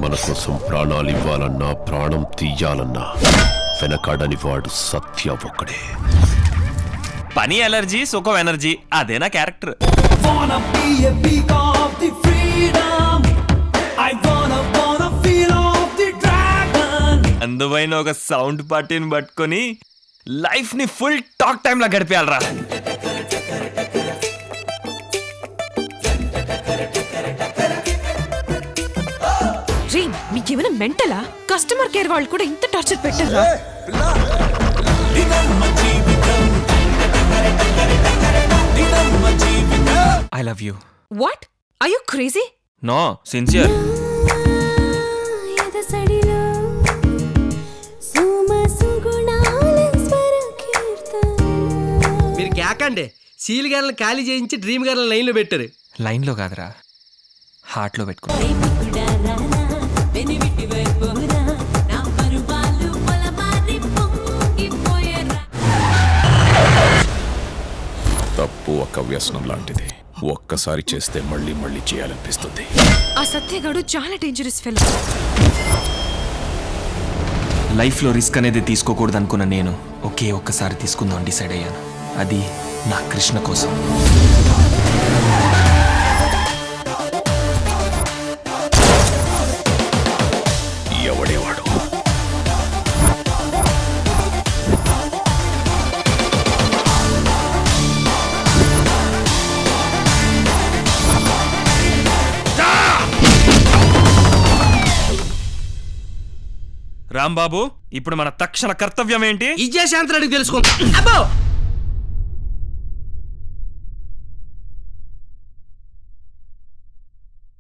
మన కోసం ప్రాణాలు ఇవ్వాలన్నా ప్రాణం తీయాలన్నా వెనకాడని వాడు సత్య ఒక్కడే. పని ఎలర్జీ, సుఖం ఎనర్జీ, అదే నా క్యారెక్టర్. అందువైన ఒక సౌండ్ పార్టీని పట్టుకొని లైఫ్ ని ఫుల్ టాక్ టైమ్ లా గడిపేయాలరా. మీకేమైనా మెంటలా? కస్టమర్ కేర్ వాళ్ళు కూడా ఇంత టార్చర్ పెట్టారా? I love you. What are you crazy? No, sincere. మీరు కేకండి, సీల్ గర్లను ఖాళీ చేయించి డ్రీమ్ గర్ల లైన్ లో పెట్టారు. లైన్ లో కాదురా, హార్ట్ లో పెట్టుకో. తప్పు ఒక వ్యసనం లాంటిది. ఒక్కసారి చేస్తే మళ్ళీ మళ్ళీ చేయాలనిపిస్తుంది. ఆ సత్యగాడు చాలా డేంజరస్ ఫెలో. లైఫ్ లో రిస్క్ అనేది తీసుకోకూడదు అనుకున్న నేను ఒక్కసారి తీసుకుందాం డిసైడ్ అయ్యాను. అది నా కృష్ణ కోసం. ఎవడేవాడు? రాంబాబు, ఇప్పుడు మన తక్షణ కర్తవ్యం ఏంటి? విజయశాంతి రెడ్డికి తెలుసుకుంటా. అబ్బో